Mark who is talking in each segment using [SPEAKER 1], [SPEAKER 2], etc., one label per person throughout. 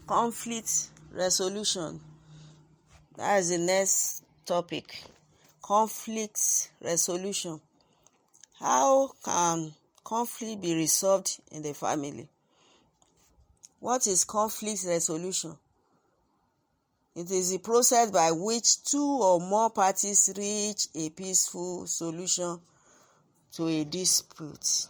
[SPEAKER 1] Conflict resolution. That is the next topic. Conflict resolution. How can conflict be resolved in the family? What is conflict resolution? It is the process by which two or more parties reach a peaceful solution to a dispute.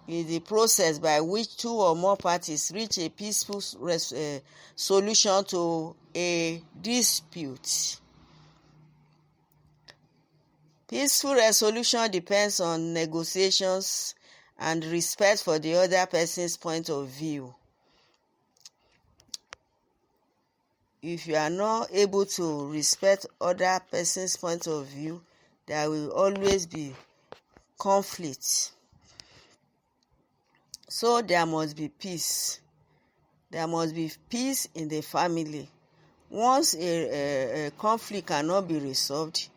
[SPEAKER 1] It is the process by which two or more parties reach a peaceful solution to a dispute. Peaceful resolution depends on negotiations and respect for the other person's point of view. If you are not able to respect other person's point of view, there will always be conflict. So there must be peace. There must be peace in the family. Once a conflict cannot be resolved,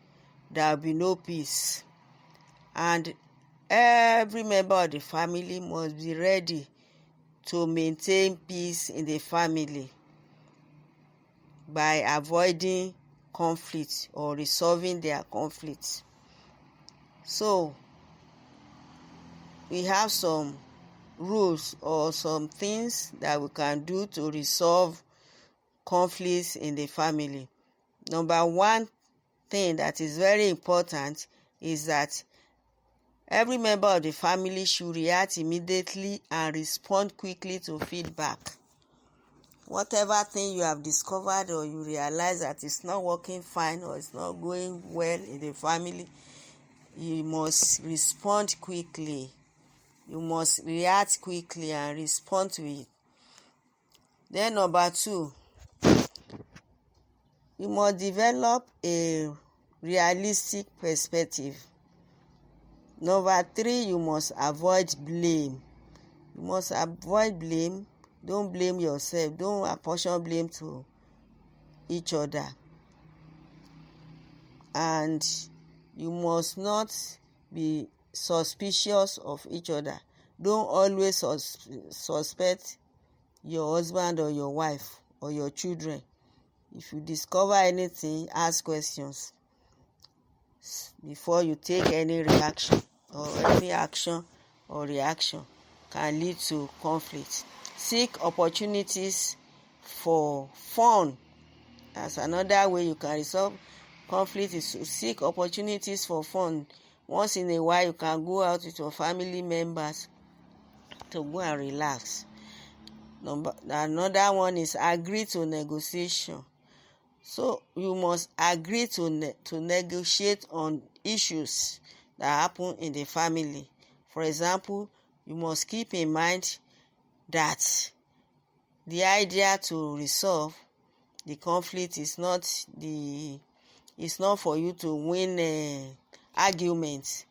[SPEAKER 1] there will be no peace. And every member of the family must be ready to maintain peace in the family by avoiding conflict or resolving their conflicts. So, we have some rules or some things that we can do to resolve conflicts in the family. Number one thing that is very important is that every member of the family should react immediately and respond quickly to feedback. Whatever thing you have discovered or you realize that it's not working fine or it's not going well in the family, you must respond quickly. You must react quickly and respond to it. Then number two, you must develop a realistic perspective. Number three, you must avoid blame. You must avoid blame. Don't blame yourself. Don't apportion blame to each other. And you must not be suspicious of each other. Don't always suspect your husband or your wife or your children. If you discover anything, ask questions before you take any reaction, or any action or reaction can lead to conflict. Seek opportunities for fun. That's another way you can resolve conflict, is to seek opportunities for fun. Once in a while, you can go out with your family members to go and relax. Another one is agree to negotiation. So you must agree to negotiate on issues that happen in the family. For example, you must keep in mind that the idea to resolve the conflict is not for you to win arguments.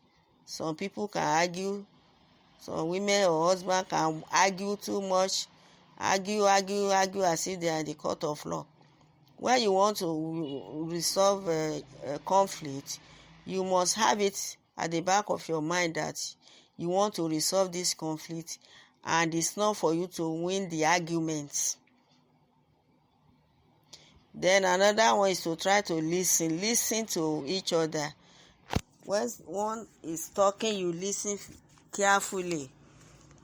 [SPEAKER 1] Some people can argue. Some women or husband can argue too much. Argue as if they are in the court of law. When you want to resolve a conflict, you must have it at the back of your mind that you want to resolve this conflict, and it's not for you to win the arguments. Then another one is to try to listen to each other. When one is talking, you listen carefully.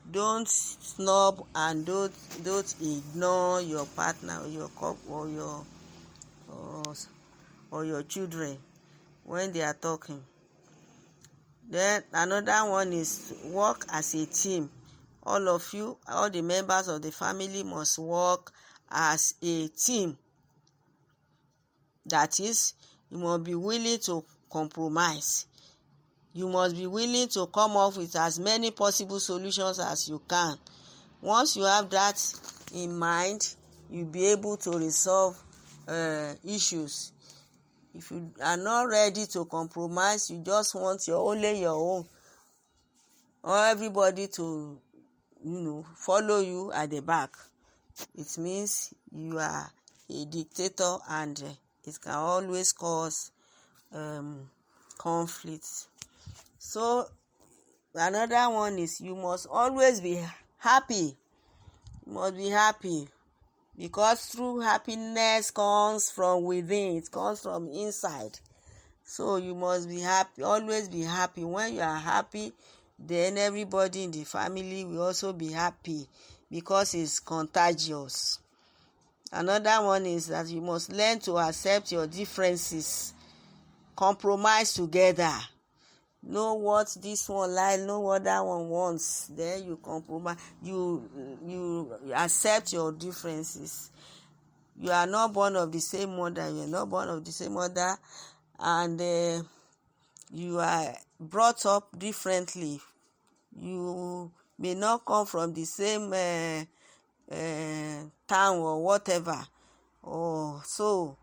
[SPEAKER 1] Don't snub and don't ignore your partner or your couple or your children when they are talking. Then another one is work as a team. All of you, all the members of the family must work as a team. That is, you must be willing to compromise. You must be willing to come up with as many possible solutions as you can. Once you have that in mind, you'll be able to resolve issues. If you are not ready to compromise, you just want only your own, or everybody to follow you at the back, it means you are a dictator, and it can always cause conflict. So another one is you must always be happy. You must be happy, because true happiness comes from within. It comes from inside. So you must be happy. Always be happy. When you are happy, then everybody in the family will also be happy, because it's contagious. Another one is that you must learn to accept your differences. Compromise together. Know what this one like, know what that one wants. Then you compromise. You accept your differences. You are not born of the same mother. You are not born of the same mother, and you are brought up differently. You may not come from the same town or whatever. So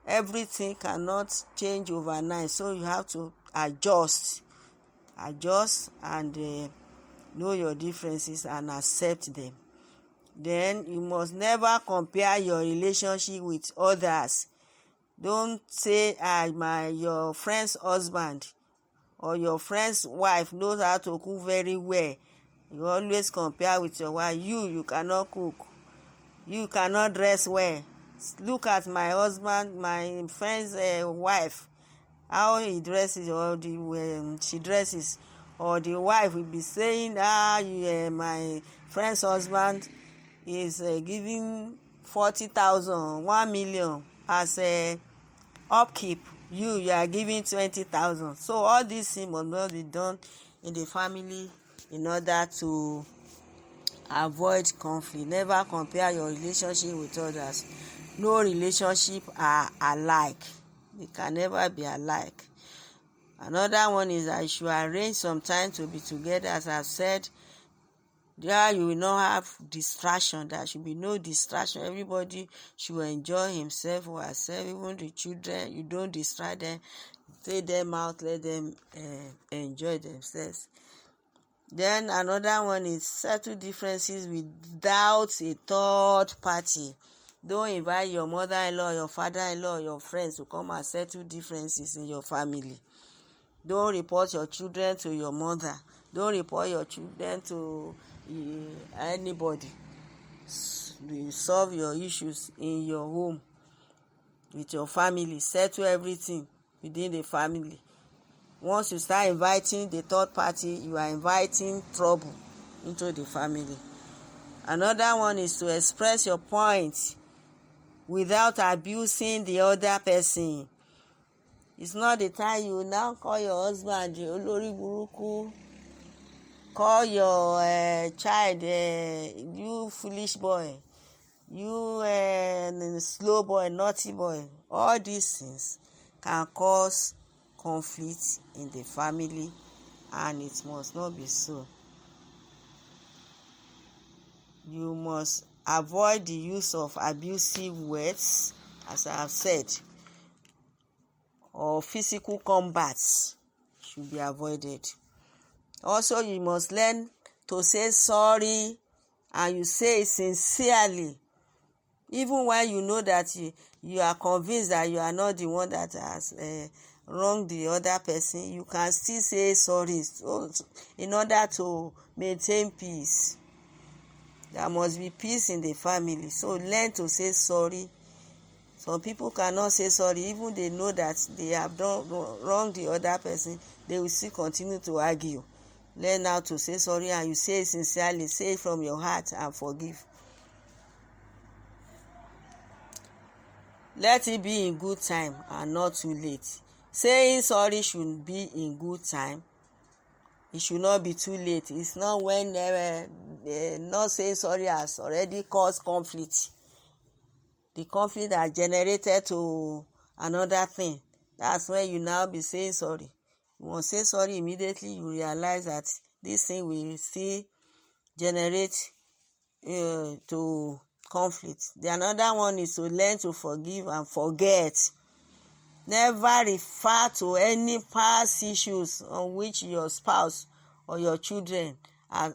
[SPEAKER 1] everything cannot change overnight. So you have to adjust and know your differences and accept them. Then you must never compare your relationship with others. Don't say your friend's husband or your friend's wife knows how to cook very well. You always compare with your wife. You cannot cook. You cannot dress well. Look at my husband, my friend's wife, how he dresses, or she dresses, or the wife will be saying, my friend's husband is giving 40,000, 1 million as upkeep. You are giving 20,000. So all these things must not be done in the family in order to avoid conflict. Never compare your relationship with others. No relationship are alike. They can never be alike. Another one is that you should arrange some time to be together. As I've said, there you will not have distraction. There should be no distraction. Everybody should enjoy himself or herself. Even the children, you don't distract them. Take them out, let them enjoy themselves. Then another one is settle differences without a third party. Don't invite your mother-in-law, your father-in-law, your friends to come and settle differences in your family. Don't report your children to your mother. Don't report your children to anybody. Solve your issues in your home with your family. Settle everything within the family. Once you start inviting the third party, you are inviting trouble into the family. Another one is to express your point without abusing the other person. It's not the time you now call your husband olórí burúkú, call your child you foolish boy, you slow boy, naughty boy. All these things can cause conflict in the family, and it must not be so. You must avoid the use of abusive words, as I have said, or physical combats should be avoided. Also, you must learn to say sorry, and you say it sincerely. Even when you know that you are convinced that you are not the one that has wronged the other person, you can still say sorry in order to maintain peace. There must be peace in the family. So learn to say sorry. Some people cannot say sorry, even they know that they have done wrong the other person, they will still continue to argue. Learn how to say sorry, and you say it sincerely, say it from your heart, and forgive. Let it be in good time and not too late. Saying sorry should be in good time. It should not be too late. It's not when not saying sorry has already caused conflict. The conflict that generated to another thing. That's when you now be saying sorry. You must say sorry immediately. You realize that this thing will still generate to conflict. The another one is to learn to forgive and forget. Never refer to any past issues on which your spouse or your children have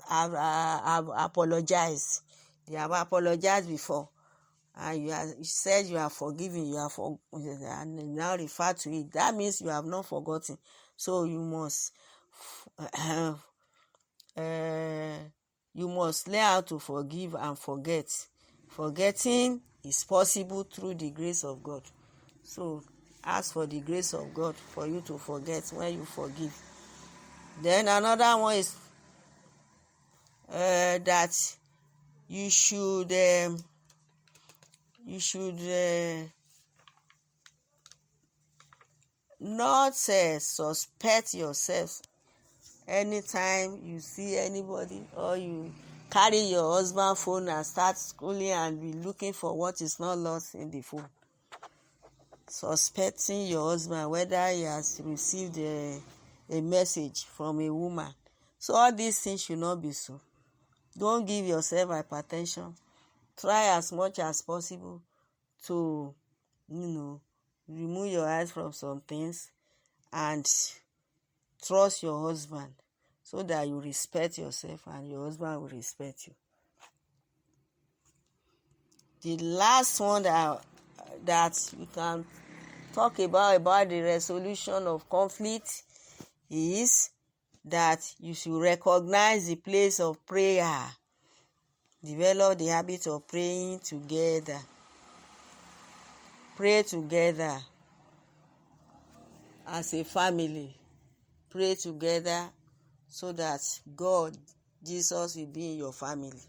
[SPEAKER 1] apologized. They have apologized before, and you said you are forgiving, and you now refer to it. That means you have not forgotten. So you must You must learn how to forgive and forget. Forgetting is possible through the grace of God. So ask for the grace of God for you to forget when you forgive. Then another one is that you should not suspect yourself anytime you see anybody, or you carry your husband phone and start scrolling and be looking for what is not lost in the phone. Suspecting your husband whether he has received a message from a woman. So all these things should not be so. Don't give yourself hypertension. Try as much as possible to remove your eyes from some things and trust your husband, so that you respect yourself and your husband will respect you. The last one that we can talk about the resolution of conflict is that you should recognize the place of prayer. Develop the habit of praying together. Pray together as a family. Pray together so that God, Jesus, will be in your family.